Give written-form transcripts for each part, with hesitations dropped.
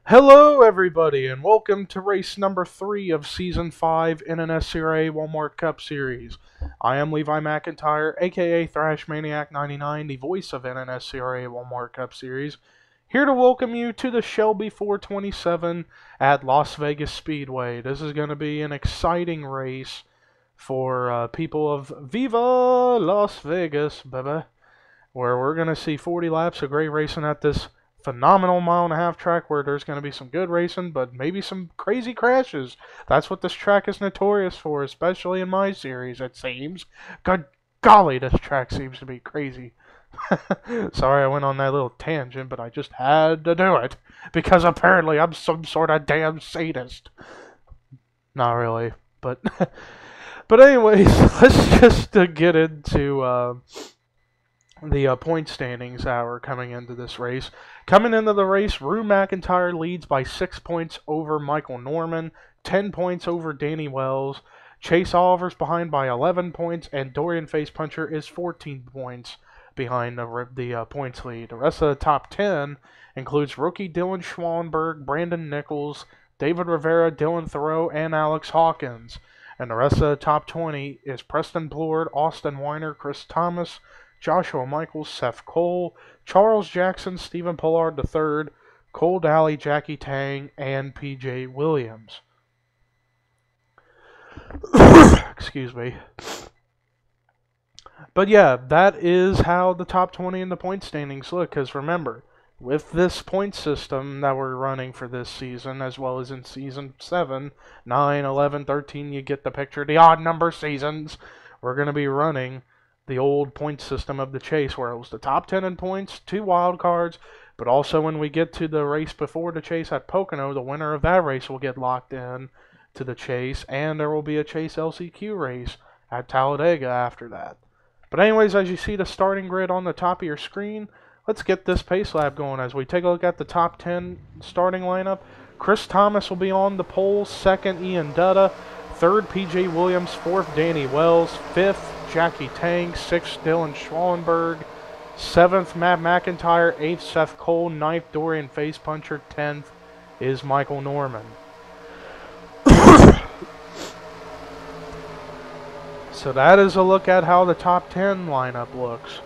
Hello, everybody, and welcome to race number 3 of Season 5 NNSCRA Walmart Cup Series. I am Levi McIntyre, aka Thrash Maniac 99, the voice of NNSCRA Walmart Cup Series, here to welcome you to the Shelby 427 at Las Vegas Speedway. This is going to be an exciting race for people of Viva Las Vegas, baby, where we're going to see 40 laps of great racing at this phenomenal mile-and-a-half track where there's going to be some good racing, but maybe some crazy crashes. That's what this track is notorious for, especially in my series, it seems. Good golly, this track seems to be crazy. Sorry I went on that little tangent, but I just had to do it, because apparently I'm some sort of damn sadist. Not really, but... but anyways, let's just get into... the point standings that were coming into this race. Coming into the race, Rue McIntyre leads by 6 points over Michael Norman, 10 points over Danny Wells. Chase Oliver's behind by 11 points, and Dorian FacePUNCHER is 14 points behind the points lead. The rest of the top 10 includes rookie Dylan Schwanberg, Brandon Nichols, David Rivera, Dylan Thoreau, and Alex Hawkins. And the rest of the top 20 is Preston Blord, Austin Weiner, Chris Thomas, Joshua Michaels, Seth Cole, Charles Jackson, Stephen Pollard III, Cole Daly, Jackie Tang, and PJ Williams. Excuse me. But yeah, that is how the top 20 in the point standings look, because remember, with this point system that we're running for this season, as well as in Season 7, 9, 11, 13, you get the picture, the odd number seasons, we're going to be running the old point system of the chase, where it was the top 10 in points, 2 wild cards, but also when we get to the race before the chase at Pocono, the winner of that race will get locked in to the chase, and there will be a chase LCQ race at Talladega after that. But anyways, as you see the starting grid on the top of your screen, let's get this pace lap going as we take a look at the top 10 starting lineup. Chris Thomas will be on the pole, second Ian Dutta, third PJ Williams, fourth Danny Wells, fifth Jackie Tang, 6th Dylan Schwanberg, 7th Matt McIntyre, 8th Seth Cole, 9th Dorian FacePUNCHER, 10th is Michael Norman. So that is a look at how the top 10 lineup looks.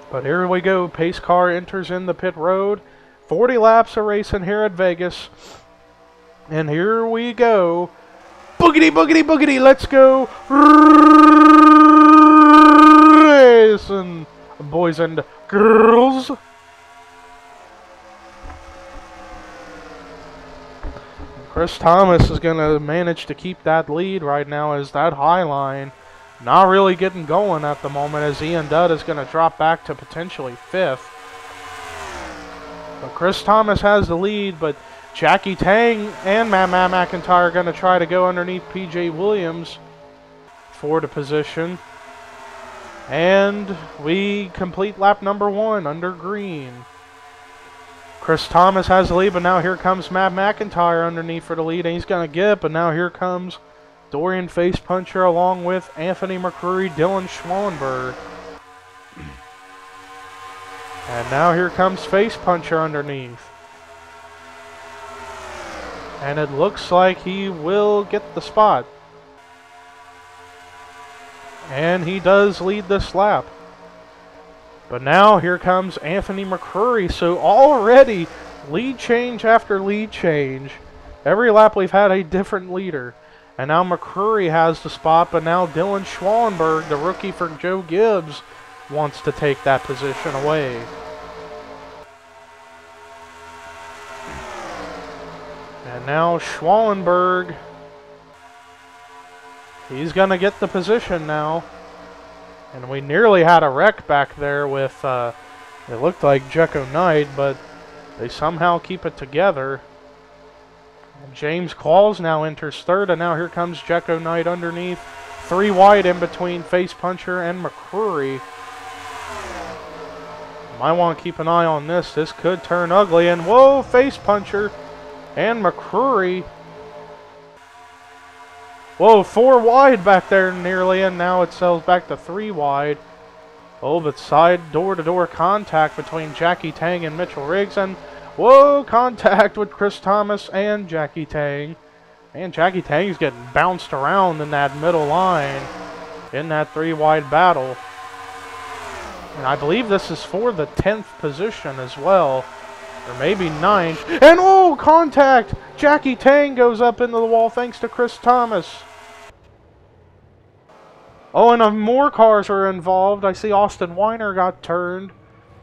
But here we go, pace car enters in the pit road, 40 laps of racing here at Vegas, and here we go. Boogity, boogity, boogity, let's go racing, boys and girls. Chris Thomas is going to manage to keep that lead right now, as that high line not really getting going at the moment, as Ian Dudd is going to drop back to potentially 5th. But Chris Thomas has the lead, but Jackie Tang and Matt McIntyre are going to try to go underneath PJ Williams for the position. And we complete lap number 1 under green. Chris Thomas has the lead, but now here comes Matt McIntyre underneath for the lead, and he's going to get, but now here comes Dorian FacePUNCHER along with Anthony McCreary, Dylan Schwanberg. And now here comes FacePUNCHER underneath. And it looks like he will get the spot. And he does lead this lap. But now here comes Anthony McCreary. So already lead change after lead change. Every lap we've had a different leader. And now McCreary has the spot, but now Dylan Schwanberg, the rookie for Joe Gibbs, wants to take that position away. And now Schwanberg, he's going to get the position now. And we nearly had a wreck back there with, it looked like JEKO Knight, but they somehow keep it together. And James Qualls now enters third, and now here comes JEKO Knight underneath. 3 wide in between FacePUNCHER and McCreary. Might want to keep an eye on this. This could turn ugly, and whoa, FacePUNCHER and McCreary. Whoa, 4 wide back there nearly, and now it sells back to 3 wide. Oh, but side door-to-door contact between Jackie Tang and Mitchell Riggs, and whoa, contact with Chris Thomas and Jackie Tang. And Jackie Tang's getting bounced around in that middle line in that three-wide battle. And I believe this is for the 10th position as well, or maybe 9th. And oh, contact! Jackie Tang goes up into the wall thanks to Chris Thomas. Oh, and more cars are involved. I see Austin Weiner got turned.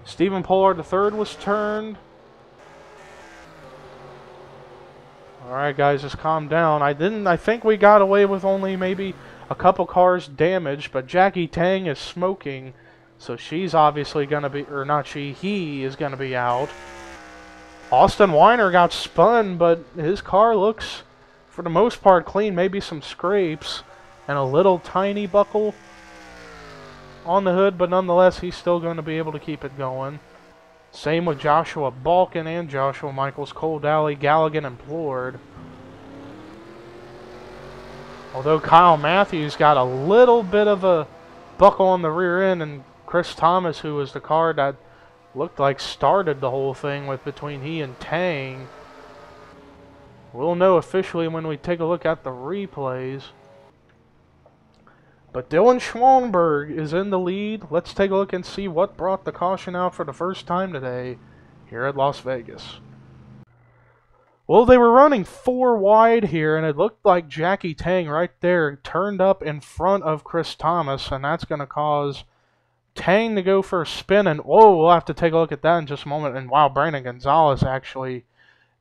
Stephen Pollard III was turned. Alright guys, just calm down. I think we got away with only maybe a couple cars damaged, but Jackie Tang is smoking. So she's obviously gonna be, or not she, he is gonna be out. Austin Weiner got spun, but his car looks, for the most part, clean. Maybe some scrapes and a little tiny buckle on the hood, but nonetheless, he's still going to be able to keep it going. Same with Joshua Balkin and Joshua Michaels, Cole Daly, Galligan, and Plord. Although Kyle Matthews got a little bit of a buckle on the rear end, and Chris Thomas, who was the car that looked like started the whole thing with between he and Tang. We'll know officially when we take a look at the replays. But Dylan Schwanberg is in the lead. Let's take a look and see what brought the caution out for the first time today here at Las Vegas. Well, they were running 4 wide here, and it looked like Jackie Tang right there turned up in front of Chris Thomas, and that's going to cause Tang to go for a spin. And whoa, we'll have to take a look at that in just a moment. And wow, Brandon Gonzalez actually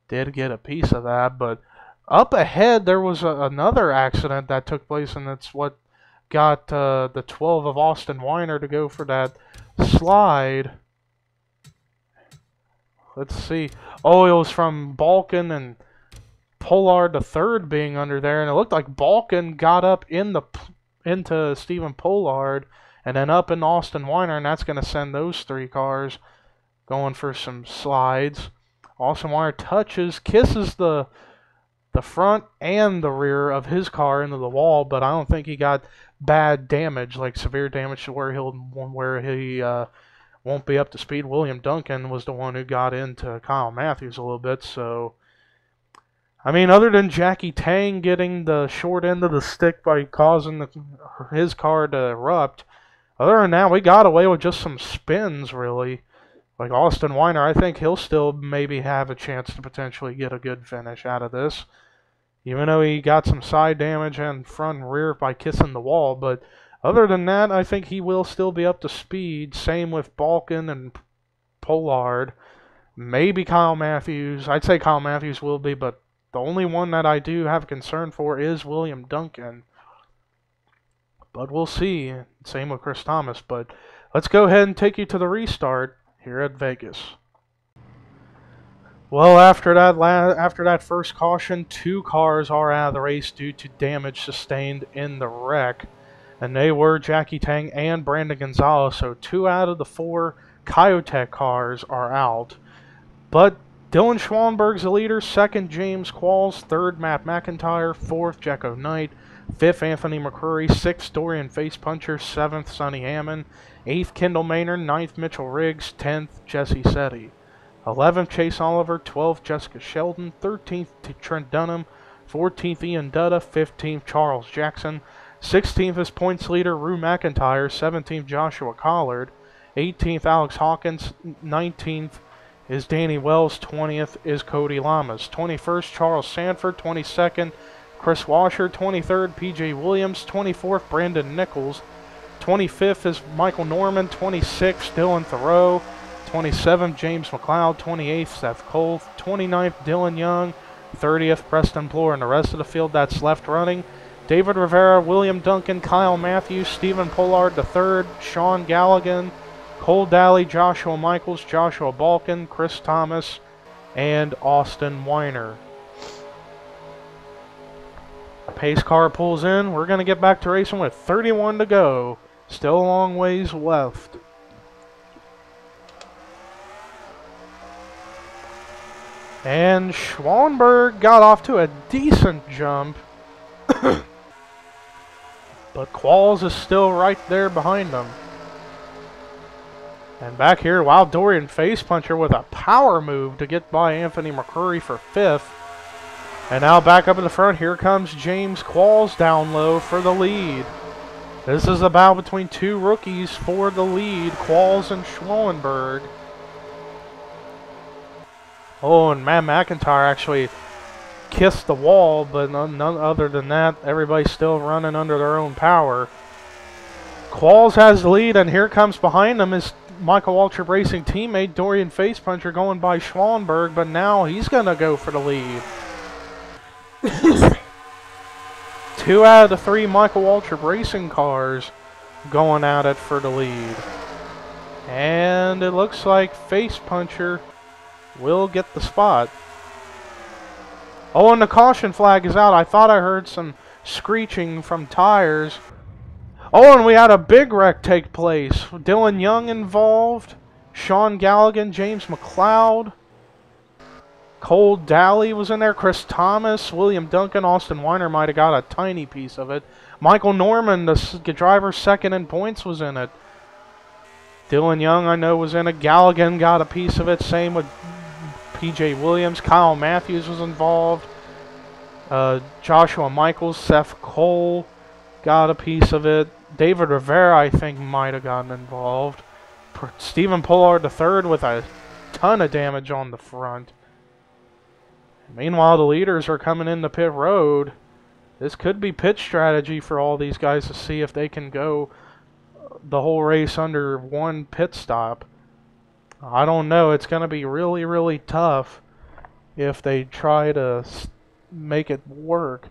did get a piece of that. But up ahead, there was another accident that took place, and that's what got the 12 of Austin Weiner to go for that slide. Let's see. Oh, it was from Balkin and Pollard III being under there, and it looked like Balkin got up into Stephen Pollard and then up in Austin Weiner, and that's going to send those 3 cars going for some slides. Austin Weiner kisses the front and the rear of his car into the wall, but I don't think he got bad damage, like severe damage to where he won't be up to speed. William Duncan was the one who got into Kyle Matthews a little bit. So, I mean, other than Jackie Tang getting the short end of the stick by causing his car to erupt, other than that, we got away with just some spins, really. Like Austin Weiner, I think he'll still maybe have a chance to potentially get a good finish out of this, even though he got some side damage and front and rear by kissing the wall. But other than that, I think he will still be up to speed. Same with Balkin and Pollard. Maybe Kyle Matthews. I'd say Kyle Matthews will be, but the only one that I do have concern for is William Duncan. But we'll see. Same with Chris Thomas. But let's go ahead and take you to the restart here at Vegas. Well, after that first caution, 2 cars are out of the race due to damage sustained in the wreck. And they were Jackie Tang and Brandon Gonzalez. So 2 out of the 4 Coyote cars are out. But Dylan Schwanberg's the leader. 2nd, James Qualls. 3rd, Matt McIntyre. 4th, JEKO Knight. 5th, Anthony McCrory. 6th, DORIAN FACEPUNCHER. 7th, Sonny Hammond. 8th, Kendall Maynard. 9th, Mitchell Riggs. 10th, JESSI SETTY. 11th, Chase Oliver. 12th, Jessica Shelton. 13th, Trent Dunham. 14th, Ian Dutta. 15th, Charles Jackson. 16th is points leader Rue McIntyre. 17th, Joshua Collard. 18th, Alex Hawkins. 19th is Danny Wells. 20th is Cody Lamas. 21st, Charles Sandford. 22nd, Chris Washer. 23rd, PJ Williams. 24th, Brandon Nichols. 25th is Michael Norman. 26th, Dylan Thoreau. 27th, James McLeod. 28th, Seth Cole. 29th, Dylan Young. 30th, Preston Plore. And the rest of the field that's left running: David Rivera, William Duncan, Kyle Matthews, Stephen Pollard III, Sean Galligan, Cole Daly, Joshua Michaels, Joshua Balkin, Chris Thomas, and Austin Weiner. Pace car pulls in. We're going to get back to racing with 31 to go. Still a long ways left. And Schwanberg got off to a decent jump. But Qualls is still right there behind him. And back here, wow, Dorian FACEPUNCHER with a power move to get by Anthony McCurry for 5th. And now back up in the front, here comes James Qualls down low for the lead. This is a battle between 2 rookies for the lead, Qualls and Schwellenberg. Oh, and Matt McIntyre actually kissed the wall, but none other than that, everybody's still running under their own power. Qualls has the lead, and here comes behind him his Michael Waltrip Racing teammate Dorian FACEPUNCHER going by Schwellenberg, but now he's going to go for the lead. 2 out of the 3 Michael Waltrip Racing cars going at it for the lead. And it looks like FACEPUNCHER will get the spot. Oh, and the caution flag is out. I thought I heard some screeching from tires. Oh, and we had a big wreck take place. Dylan Young involved, Sean Galligan, James McLeod, Cole Daly was in there, Chris Thomas, William Duncan, Austin Weiner might have got a tiny piece of it. Michael Norman, the driver second in points, was in it. Dylan Young, I know, was in it. Galligan got a piece of it. Same with PJ Williams. Kyle Matthews was involved. Joshua Michaels, Seth Cole got a piece of it. David Rivera, I think, might have gotten involved. Stephen Pollard III with a ton of damage on the front. Meanwhile, the leaders are coming into pit road. This could be pit strategy for all these guys to see if they can go the whole race under one pit stop. I don't know. It's going to be really, really tough if they try to make it work.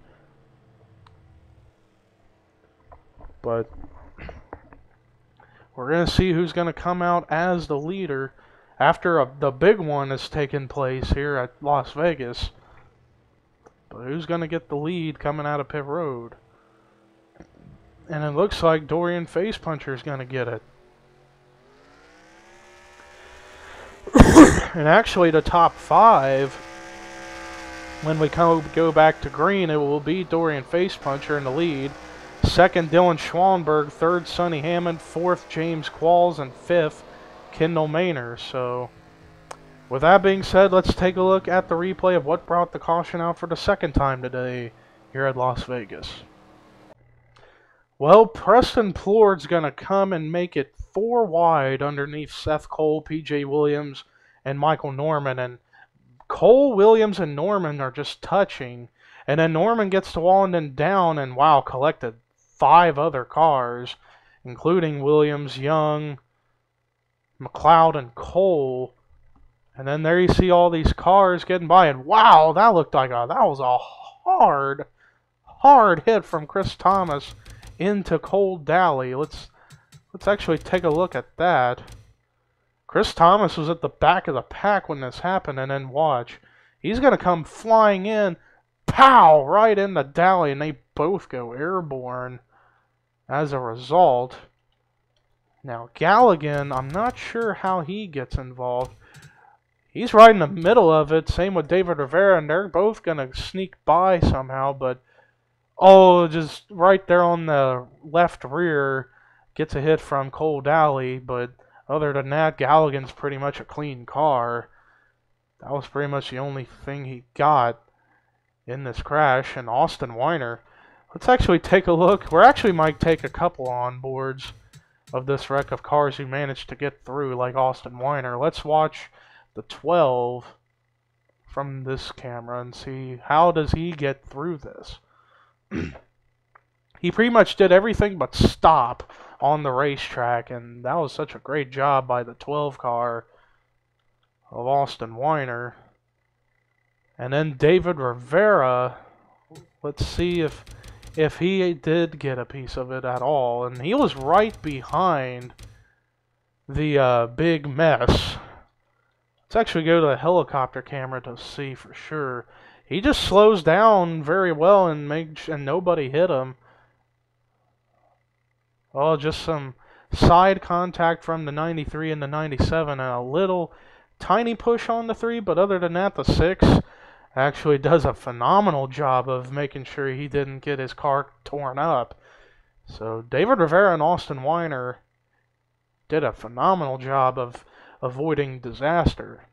But we're going to see who's going to come out as the leader after the big one has taken place here at Las Vegas. But who's going to get the lead coming out of pit road? And it looks like Dorian FACEPUNCHER is going to get it. And actually the top 5, when we go back to green, it will be Dorian FACEPUNCHER in the lead. 2nd, Dylan Schwellenberg. 3rd, Sonny Hammond. 4th, James Qualls. And 5th, Kendall Maynor. So, with that being said, let's take a look at the replay of what brought the caution out for the 2nd time today here at Las Vegas. Well, Preston Plourd's going to come and make it 4 wide underneath Seth Cole, PJ Williams, and Michael Norman. And Cole, Williams, and Norman are just touching. And then Norman gets to wall and then down and, wow, collected 5 other cars, including Williams, Young, McLeod, and Cole. And then there you see all these cars getting by. And, wow, that looked like that was a hard hit from Chris Thomas into Cole Daly. Let's actually take a look at that. Chris Thomas was at the back of the pack when this happened, and then watch. He's going to come flying in, pow, right into Daly, and they both go airborne as a result. Now, Galligan, I'm not sure how he gets involved. He's right in the middle of it, same with David Rivera, and they're both going to sneak by somehow, but oh, just right there on the left rear gets a hit from Cole Daly, but other than that, Galligan's pretty much a clean car. That was pretty much the only thing he got in this crash. And Austin Weiner, let's actually take a look. We actually might take a couple on boards of this wreck of cars who managed to get through, like Austin Weiner. Let's watch the 12 from this camera and see how does he get through this. He pretty much did everything but stop on the racetrack, and that was such a great job by the 12 car of Austin Weiner. And then David Rivera, let's see if he did get a piece of it at all. And he was right behind the big mess. Let's actually go to the helicopter camera to see for sure. He just slows down very well and nobody hit him. Oh, just some side contact from the 93 and the 97 and a little tiny push on the 3, but other than that, the 6 actually does a phenomenal job of making sure he didn't get his car torn up. So David Rivera and Austin Weiner did a phenomenal job of avoiding disaster.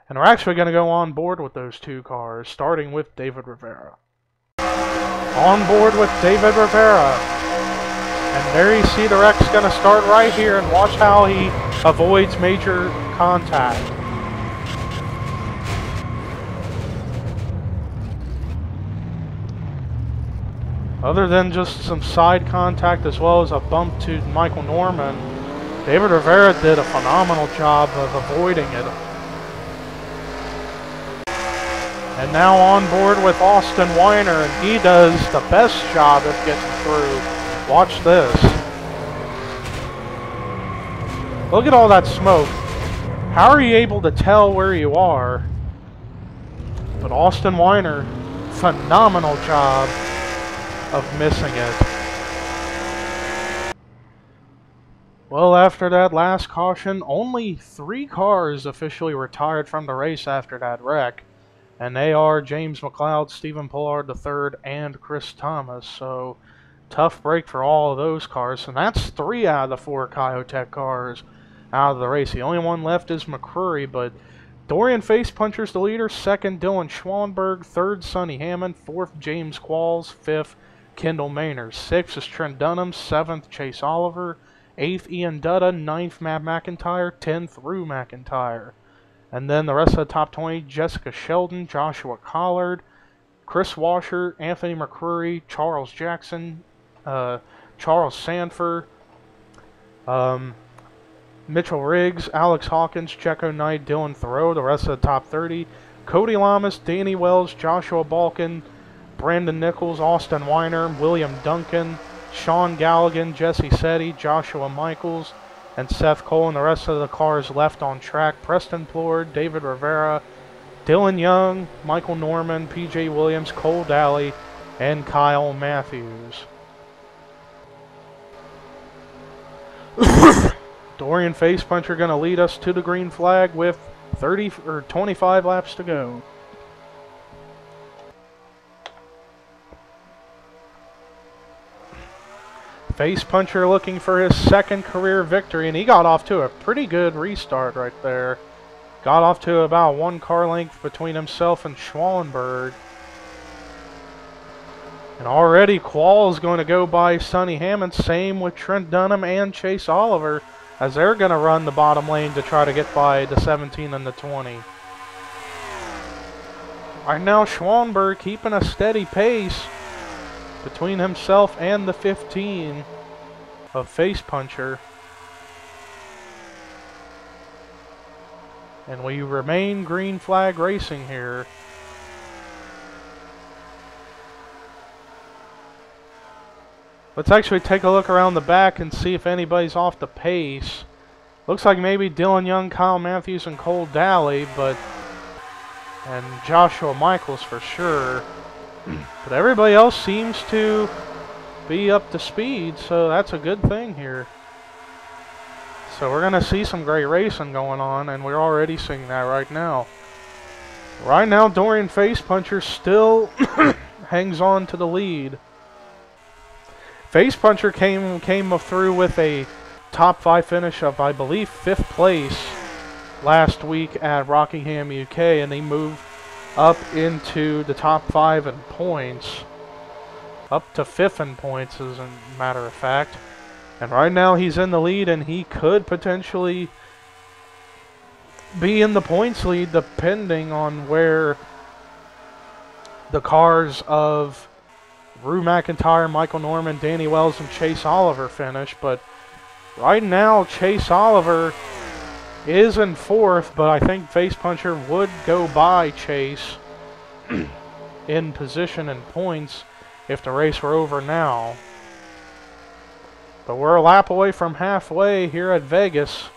And we're actually going to go on board with those two cars, starting with David Rivera. On board with David Rivera. And there you see the wreck's going to start right here, and watch how he avoids major contact. Other than just some side contact as well as a bump to Michael Norman, David Rivera did a phenomenal job of avoiding it. And now on board with Austin Weiner, and he does the best job of getting through. Watch this. Look at all that smoke. How are you able to tell where you are? But Austin Weiner, phenomenal job of missing it. Well, after that last caution, only 3 cars officially retired from the race after that wreck. And they are James McLeod, Stephen Pollard III, and Chris Thomas. So, tough break for all of those cars. And that's 3 out of the 4 Kyotech cars out of the race. The only one left is McCrory, but Dorian FACEPUNCHER's the leader. 2nd, Dylan Schwanberg. 3rd, Sonny Hammond. 4th, James Qualls. 5th, Kendall Maynard. 6th is Trent Dunham. 7th, Chase Oliver. 8th, Ian Dutta. 9th, Matt McIntyre. 10th, Rue McIntyre. And then the rest of the top 20, Jessica Sheldon, Joshua Collard, Chris Washer, Anthony McCrory, Charles Jackson, Charles Sandfer, Mitchell Riggs, Alex Hawkins, JEKO Knight, Dylan Thoreau, the rest of the top 30, Cody Lamas, Danny Wells, Joshua Balkin, Brandon Nichols, Austin Weiner, William Duncan, Sean Galligan, Jesse Setty, Joshua Michaels, and Seth Cole. And the rest of the cars left on track: Preston Plord, David Rivera, Dylan Young, Michael Norman, PJ Williams, Cole Daly, and Kyle Matthews. Dorian FACEPUNCHER going to lead us to the green flag with 25 laps to go. FACEPUNCHER looking for his 2nd career victory, and he got off to a pretty good restart right there. Got off to about 1 car length between himself and Schwalenberg. And already Quall is going to go by Sonny Hammond. Same with Trent Dunham and Chase Oliver, as they're going to run the bottom lane to try to get by the 17 and the 20. Right now Schwalenberg keeping a steady pace between himself and the 15 of FACEPUNCHER. And we remain green flag racing here. Let's actually take a look around the back and see if anybody's off the pace. Looks like maybe Dylan Young, Kyle Matthews, and Cole Daly, and Joshua Michaels for sure. But everybody else seems to be up to speed, so that's a good thing here. So we're going to see some great racing going on, and we're already seeing that right now. Right now, Dorian FACEPUNCHER still hangs on to the lead. FACEPUNCHER came through with a top 5 finish of, I believe, 5th place last week at Rockingham, UK, and he moved up into the top 5 in points, up to 5th in points as a matter of fact. And right now he's in the lead, and he could potentially be in the points lead depending on where the cars of Rue McIntyre, Michael Norman, Danny Wells, and Chase Oliver finish. But right now Chase Oliver is in 4th, but I think FACEPUNCHER would go by Chase in position and points if the race were over now. But we're a lap away from halfway here at Vegas.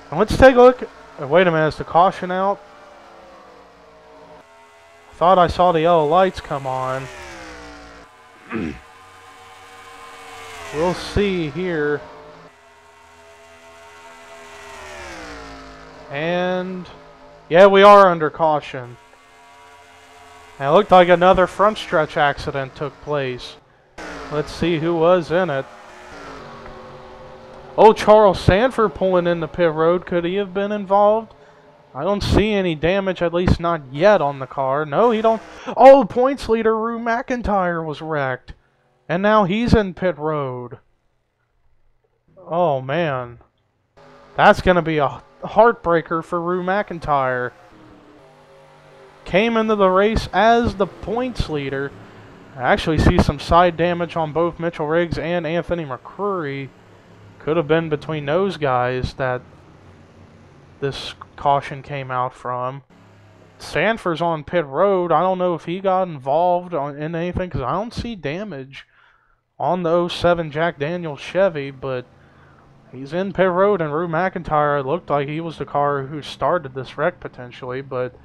And let's take a look. Wait a minute, is the caution out? I thought I saw the yellow lights come on. We'll see here. And yeah, we are under caution. And it looked like another front stretch accident took place. Let's see who was in it. Oh, Charles SANDFER pulling in the pit road. Could he have been involved? I don't see any damage, at least not yet, on the car. No, he don't. Oh, points leader Rue McIntyre was wrecked. And now he's in pit road. Oh, man. That's going to be a heartbreaker for Rue McIntyre. Came into the race as the points leader. I actually see some side damage on both Mitchell Riggs and Anthony McCrory. Could have been between those guys that this caution came out from. SANDFER's on pit road. I don't know if he got involved in anything because I don't see damage on the 07 Jack Daniels Chevy, but he's in pit road, and Rue McIntyre looked like he was the car who started this wreck potentially, but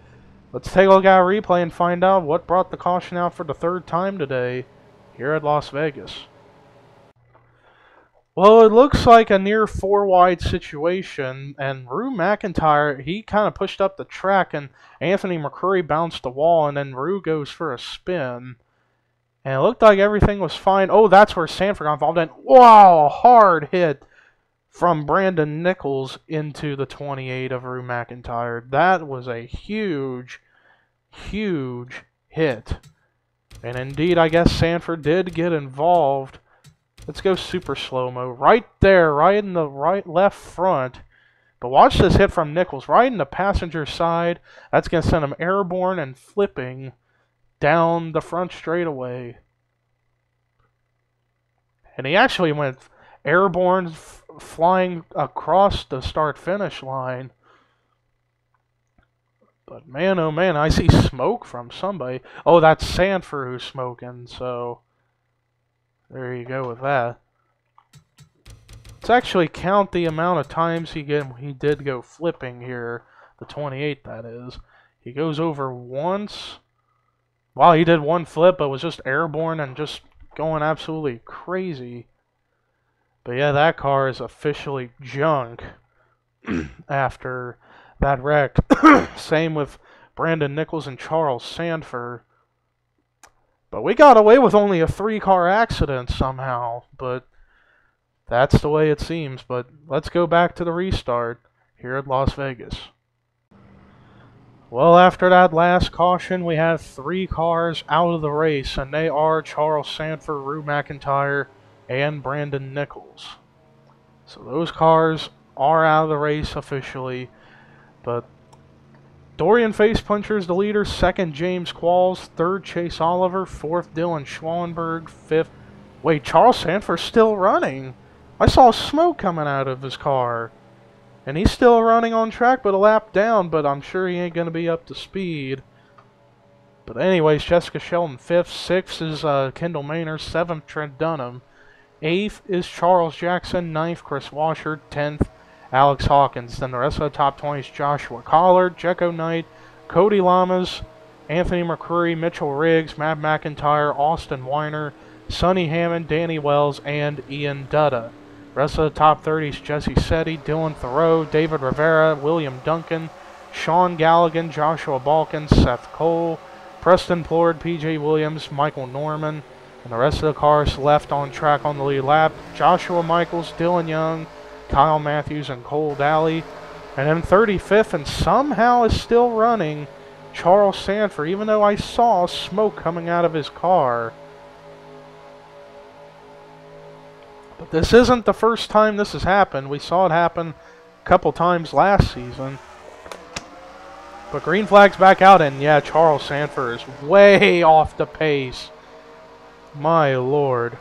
let's take a look at a replay and find out what brought the caution out for the third time today here at Las Vegas. Well, it looks like a near four-wide situation, and Rue McIntyre, he kind of pushed up the track, and Anthony McCrory bounced the wall, and then Rue goes for a spin. And it looked like everything was fine. Oh, that's where SANDFER got involved, and wow, hard hit from Brandon Nichols into the 28 of Rue McIntyre. That was a huge, huge hit. And indeed, I guess SANDFER did get involved. Let's go super slow-mo. Right there, right in the left front. But watch this hit from Nichols. Right in the passenger side. That's going to send him airborne and flipping down the front straightaway. And he actually went airborne, flying across the start-finish line. But man, oh man, I see smoke from somebody. Oh, that's SANDFER who's smoking, so there you go with that. Let's actually count the amount of times he did go flipping here. The 28, that is. He goes over once. Wow, he did one flip, but was just airborne and just going absolutely crazy. But yeah, that car is officially junk after that wreck. Same with Brandon Nichols and Charles SANDFER. But we got away with only a 3-car accident somehow. But that's the way it seems. But let's go back to the restart here at Las Vegas. Well, after that last caution, we have 3 cars out of the race. And they are Charles SANDFER, Rue McIntyre, and Brandon Nichols. So those cars are out of the race officially. But DORIAN FACEPUNCHER is the leader, 2nd James Qualls, 3rd Chase Oliver, 4th Dylan Schwanberg, 5th... Wait, Charles SANDFER's still running. I saw smoke coming out of his car. And he's still running on track, but a lap down, but I'm sure he ain't going to be up to speed. But anyways, Jessica Shelton 5th, 6th is Kendall Maynard, 7th Trent Dunham, 8th is Charles Jackson, 9th Chris Washer, 10th Alex Hawkins. Then the rest of the top 20 is Joshua Collard, JEKO Knight, Cody Lamas, Anthony McCrory, Mitchell Riggs, Matt McIntyre, Austin Weiner, Sonny Hammond, Danny Wells, and Ian Dutta. Rest of the top 30 is JESSI, SETTY, Dylan Thoreau, David Rivera, William Duncan, Sean Galligan, Joshua Balkin, Seth Cole, Preston Plord, PJ Williams, Michael Norman, and the rest of the cars left on track on the lead lap, Joshua Michaels, Dylan Young, Kyle Matthews, and Cole Daly. And then 35th, and somehow is still running, Charles SANDFER, even though I saw smoke coming out of his car. But this isn't the first time this has happened. We saw it happen a couple times last season. But green flag's back out, and yeah, Charles SANDFER is way off the pace. My lord.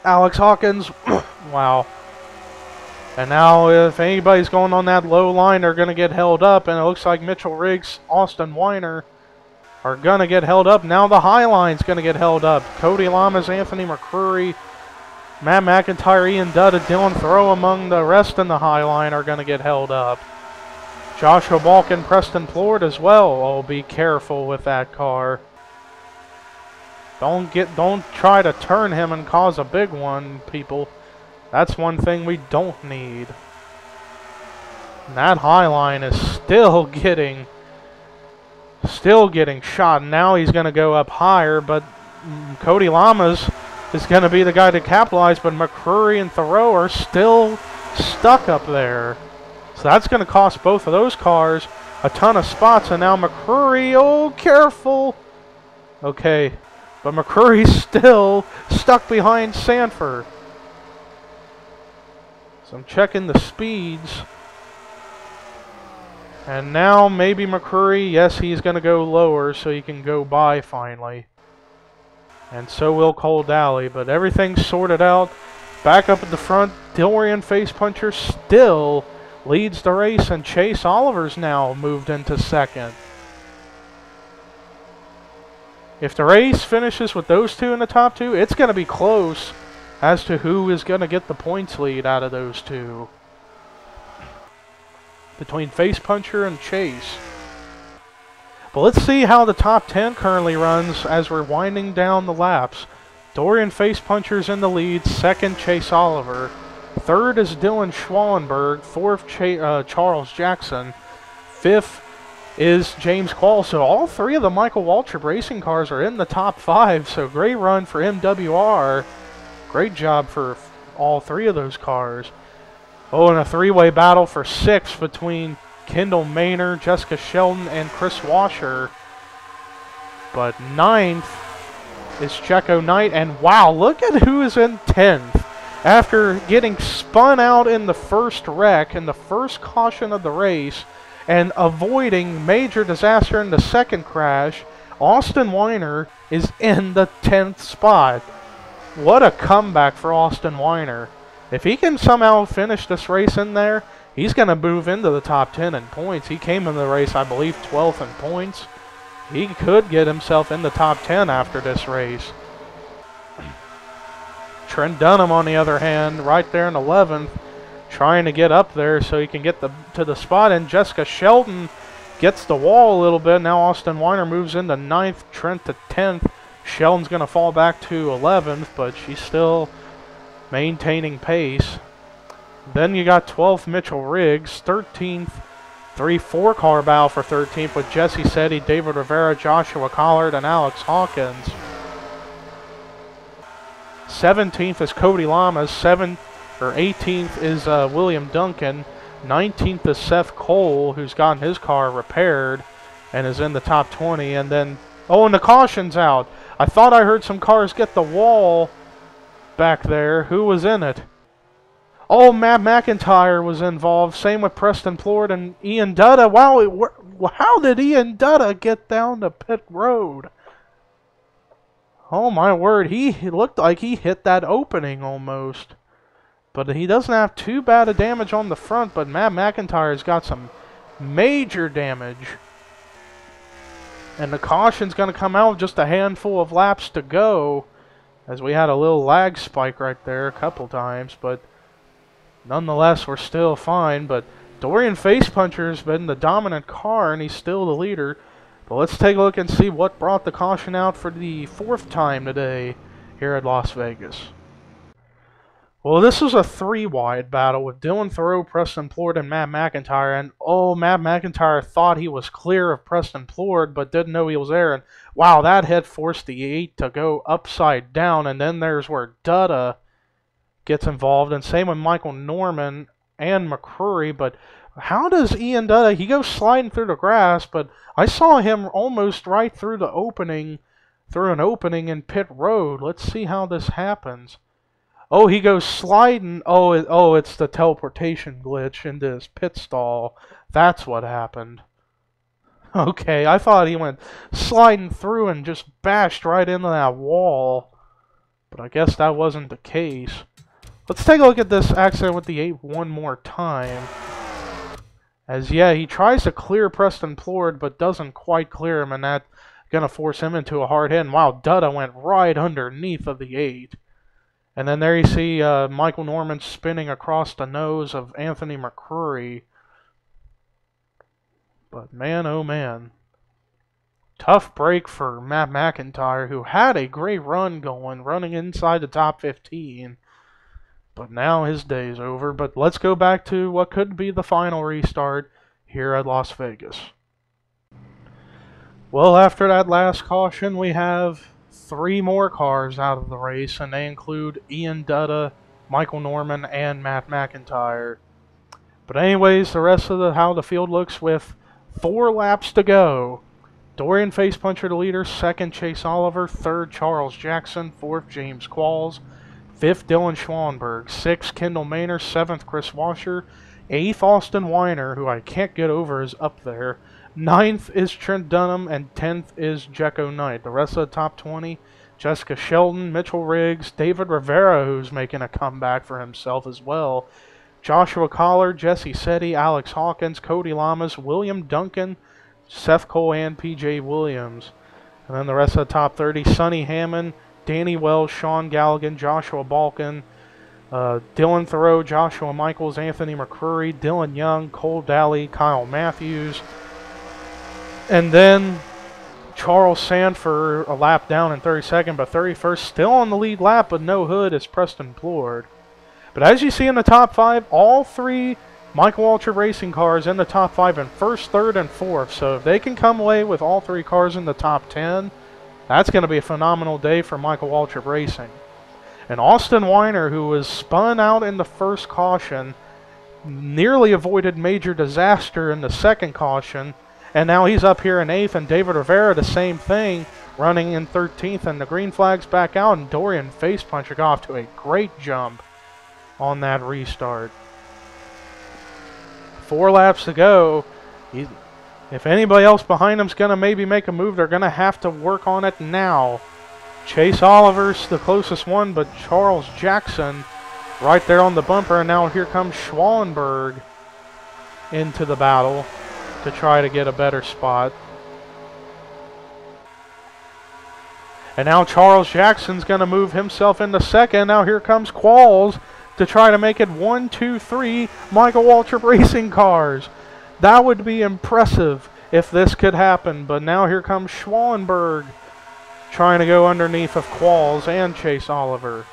Alex Hawkins, wow. And now if anybody's going on that low line, they're going to get held up. And it looks like Mitchell Riggs, Austin Weiner are going to get held up. Now the high line's going to get held up. Cody Lamas, Anthony McCrory, Matt McIntyre, Ian Dutta, Dylan Thoreau among the rest in the high line are going to get held up. Joshua Balkin, Preston Plord as well. Oh, be careful with that car. Don't try to turn him and cause a big one, people. That's one thing we don't need. And that high line is still getting shot. Now he's going to go up higher, but Cody Lamas is going to be the guy to capitalize, but McCrory and Thoreau are still stuck up there. So that's going to cost both of those cars a ton of spots. And now McCrory, oh, careful. Okay, but McCrory's still stuck behind SANDFER. So I'm checking the speeds. And now maybe McCrory, yes, he's going to go lower so he can go by finally. And so will Cole Daly, but everything's sorted out. Back up at the front, DORIAN FACEPUNCHER still leads the race, and Chase Oliver's now moved into second. If the race finishes with those two in the top two, it's going to be close as to who is going to get the points lead out of those two. Between FACEPUNCHER and Chase. But let's see how the top 10 currently runs as we're winding down the laps. DORIAN FACEPUNCHER's in the lead, second Chase Oliver. Third is Dylan Schwallenberg, fourth Charles Jackson. Fifth is James Quall. So all three of the Michael Waltrip racing cars are in the top 5. So great run for MWR. Great job for all three of those cars. Oh, and a three-way battle for 6th between Kendall Maynard, Jessica Shelton, and Chris Washer. But 9th is JEKO Knight. And wow, look at who is in 10th. After getting spun out in the first wreck, in the first caution of the race, and avoiding major disaster in the second crash, Austin Weiner is in the 10th spot. What a comeback for Austin Weiner. If he can somehow finish this race in there, he's going to move into the top 10 in points. He came in the race, I believe, 12th in points. He could get himself in the top 10 after this race. Trent Dunham, on the other hand, right there in 11th, trying to get up there so he can get to the spot. And Jessica Shelton gets the wall a little bit. Now Austin Weiner moves into 9th, Trent to 10th. Shelton's going to fall back to 11th, but she's still maintaining pace. Then you got 12th Mitchell Riggs, 13th 3-4 car battle for 13th with Jessi, SETTY, David Rivera, Joshua Collard, and Alex Hawkins. 17th is Cody Lamas. 18th is William Duncan. 19th is Seth Cole, who's gotten his car repaired and is in the top 20. And then, oh, and the caution's out. I thought I heard some cars get the wall back there. Who was in it? Oh, Matt McIntyre was involved. Same with Preston Plord and Ian Dutta. Wow, how did Ian Dutta get down to pit road? Oh my word, he looked like he hit that opening almost. But he doesn't have too bad a damage on the front, but Matt McIntyre's got some major damage. And the caution's going to come out with just a handful of laps to go, as we had a little lag spike right there a couple times, but nonetheless, we're still fine. But DORIAN FACEPUNCHER's been the dominant car, and he's still the leader. But let's take a look and see what brought the caution out for the 4th time today here at Las Vegas. Well, this was a 3-wide battle with Dylan Thoreau, Preston Plord, and Matt McIntyre. And, oh, Matt McIntyre thought he was clear of Preston Plord, but didn't know he was there. And, wow, that hit forced the 8 to go upside down. And then there's where Dutta gets involved. And same with Michael Norman and McCrory. But how does Ian Dutta, he goes sliding through the grass, but I saw him almost right through the opening, through an opening in pit road. Let's see how this happens. Oh, he goes sliding. Oh, it's the teleportation glitch into his pit stall. That's what happened. Okay, I thought he went sliding through and just bashed right into that wall. But I guess that wasn't the case. Let's take a look at this accident with the 8 one more time. As, yeah, he tries to clear Preston Plord, but doesn't quite clear him, and that's going to force him into a hard hit. And wow, Dutta went right underneath of the 8. And then there you see Michael Norman spinning across the nose of Anthony McCrory. But man, oh man. Tough break for Matt McIntyre, who had a great run going, running inside the top 15. But now his day's over. But let's go back to what could be the final restart here at Las Vegas. Well, after that last caution, we have 3 more cars out of the race, and they include Ian Dutta, Michael Norman, and Matt McIntyre. But anyways, the rest of how the field looks with 4 laps to go. DORIAN FACEPUNCHER the leader, 2nd Chase Oliver, 3rd Charles Jackson, 4th James Qualls, 5th Dylan Schwanberg, 6th Kendall Maynor, 7th Chris Washer, 8th Austin Weiner, who I can't get over is up there, 9th is Trent Dunham, and 10th is JEKO Knight. The rest of the top 20, Jessica Shelton, Mitchell Riggs, David Rivera, who's making a comeback for himself as well, Joshua Collar, Jesse SETTY, Alex Hawkins, Cody Lamas, William Duncan, Seth Cole, and PJ Williams. And then the rest of the top 30, Sonny Hammond, Danny Wells, Sean Galligan, Joshua Balkin, Dylan Thoreau, Joshua Michaels, Anthony McCrory, Dylan Young, Cole Daly, Kyle Matthews. And then Charles SANDFER, a lap down in 32nd, but 31st, still on the lead lap, but no hood, is Preston Plord. But as you see in the top 5, all 3 Michael Waltrip Racing cars in the top 5 in 1st, 3rd, and 4th. So if they can come away with all 3 cars in the top 10, that's going to be a phenomenal day for Michael Waltrip Racing. And Austin Weiner, who was spun out in the first caution, nearly avoided major disaster in the second caution, and now he's up here in 8th, and David Rivera, the same thing, running in 13th, and the green flag's back out, and DORIAN FACEPUNCHER got off to a great jump on that restart. 4 laps to go. If anybody else behind him's going to maybe make a move, they're going to have to work on it now. Chase Oliver's the closest one, but Charles Jackson right there on the bumper, and now here comes Schwanberg into the battle to try to get a better spot. And now Charles Jackson's going to move himself into second. Now here comes Qualls to try to make it 1, 2, 3 Michael Waltrip Racing cars. That would be impressive if this could happen. But now here comes Schwanberg trying to go underneath of Qualls and Chase Oliver.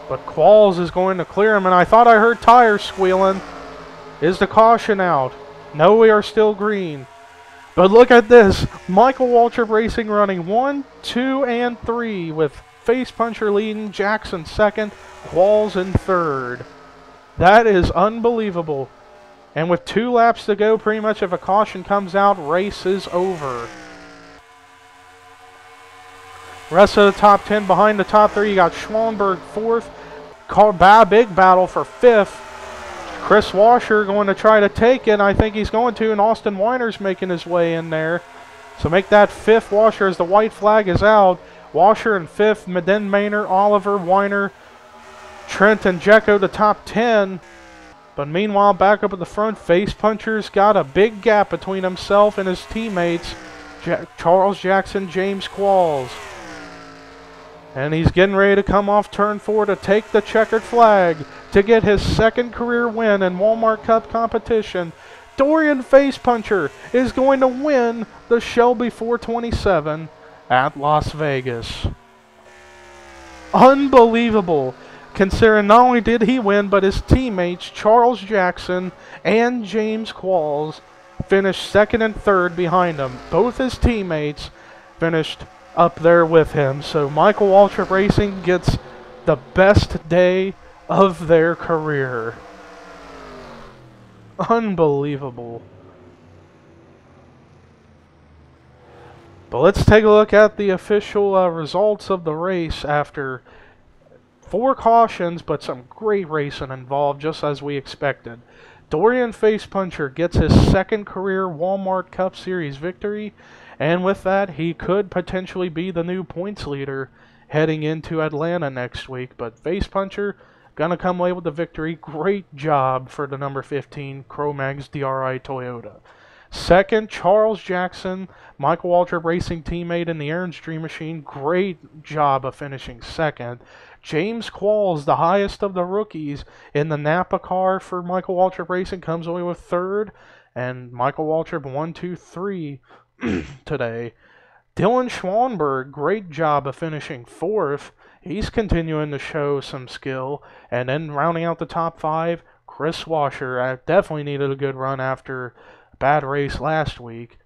But Qualls is going to clear him, and I thought I heard tires squealing. Is the caution out? No, we are still green. But look at this. Michael Waltrip Racing running 1, 2, and 3 with FACEPUNCHER leading, Jackson second, Qualls in third. That is unbelievable. And with 2 laps to go, pretty much if a caution comes out, race is over. Rest of the top 10 behind the top 3, you got Schwanberg 4th, big battle for 5th. Chris Washer going to try to take it. I think he's going to, and Austin Weiner's making his way in there. So make that 5th Washer as the white flag is out. Washer in 5th, then Maynor, Oliver, Weiner, Trent, and JEKO the top 10. But meanwhile, back up at the front, FACEPUNCHER's got a big gap between himself and his teammates, Charles Jackson, James Qualls. And he's getting ready to come off turn 4 to take the checkered flag to get his 2nd career win in Walmart Cup competition. DORIAN FACEPUNCHER is going to win the Shelby 427 at Las Vegas. Unbelievable, considering not only did he win, but his teammates Charles Jackson and James Qualls finished 2nd and 3rd behind him. Both his teammates finished up there with him. So Michael Waltrip Racing gets the best day of their career. Unbelievable. But let's take a look at the official results of the race after 4 cautions, but some great racing involved, just as we expected. DORIAN FACEPUNCHER gets his 2nd career Walmart Cup Series victory, and with that, he could potentially be the new points leader heading into Atlanta next week. But FACEPUNCHER gonna come away with the victory. Great job for the number 15 Cro-Mags DRI Toyota. 2nd, Charles Jackson, Michael Waltrip Racing teammate in the Aaron's Dream Machine. Great job of finishing 2nd. James Qualls, the highest of the rookies in the Napa car for Michael Waltrip Racing, comes away with 3rd. And Michael Waltrip 1, 2, 3 today. Dylan Schwanberg, great job of finishing 4th. He's continuing to show some skill. And then rounding out the top 5, Chris Washer definitely needed a good run after a bad race last week.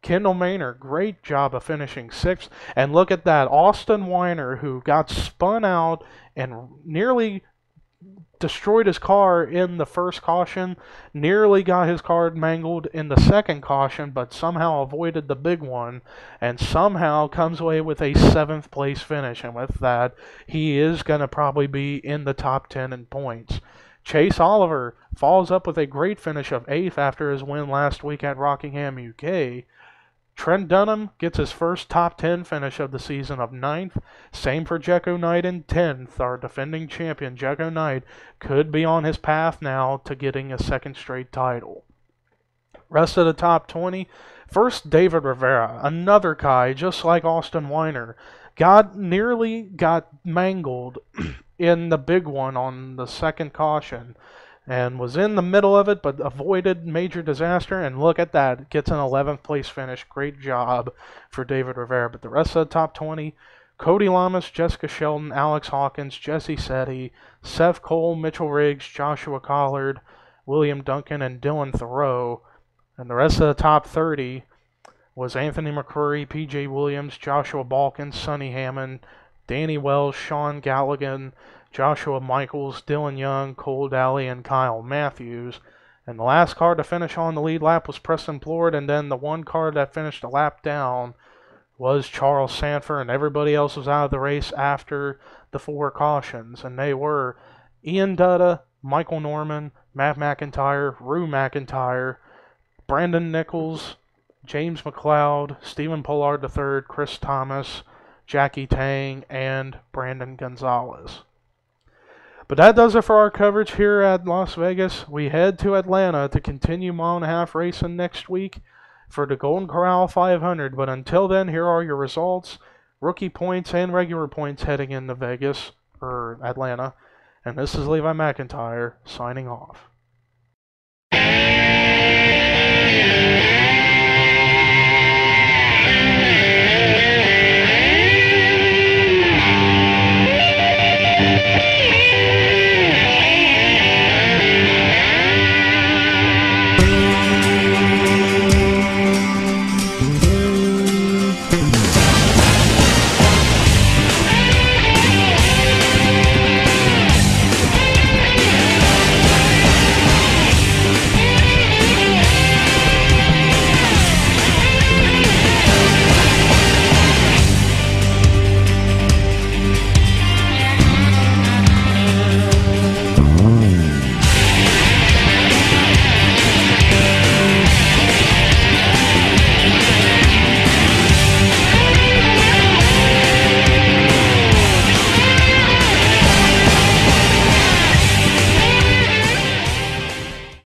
Kendall Maynard, great job of finishing 6th. And look at that, Austin Weiner, who got spun out and nearly destroyed his car in the first caution, nearly got his car mangled in the second caution, but somehow avoided the big one, and somehow comes away with a 7th place finish. And with that, he is going to probably be in the top 10 in points. Chase Oliver follows up with a great finish of 8th after his win last week at Rockingham, UK. Trent Dunham gets his first top 10 finish of the season of 9th. Same for JEKO Knight in 10th. Our defending champion, JEKO Knight, could be on his path now to getting a 2nd straight title. Rest of the top 20. First, David Rivera, another guy just like Austin Weiner. Nearly got mangled in the big one on the second caution, and was in the middle of it, but avoided major disaster. And look at that, gets an 11th place finish. Great job for David Rivera. But the rest of the top 20, Cody Lamas, Jessica Shelton, Alex Hawkins, Jessi SETTY, Seth Cole, Mitchell Riggs, Joshua Collard, William Duncan, and Dylan Thoreau. And the rest of the top 30 was Anthony McCrory, PJ Williams, Joshua Balkin, Sonny Hammond, Danny Wells, Sean Galligan, Joshua Michaels, Dylan Young, Cole Daly, and Kyle Matthews. And the last car to finish on the lead lap was Preston Plord, and then the one car that finished a lap down was Charles Sandfer, and everybody else was out of the race after the 4 cautions. And they were Ian Dutta, Michael Norman, Matt McIntyre, Rue McIntyre, Brandon Nichols, James McLeod, Stephen Pollard III, Chris Thomas, Jackie Tang, and Brandon Gonzalez. But that does it for our coverage here at Las Vegas. We head to Atlanta to continue mile and a half racing next week for the Golden Corral 500. But until then, here are your results, rookie points and regular points heading into Vegas, or Atlanta. And this is Levi McIntyre signing off.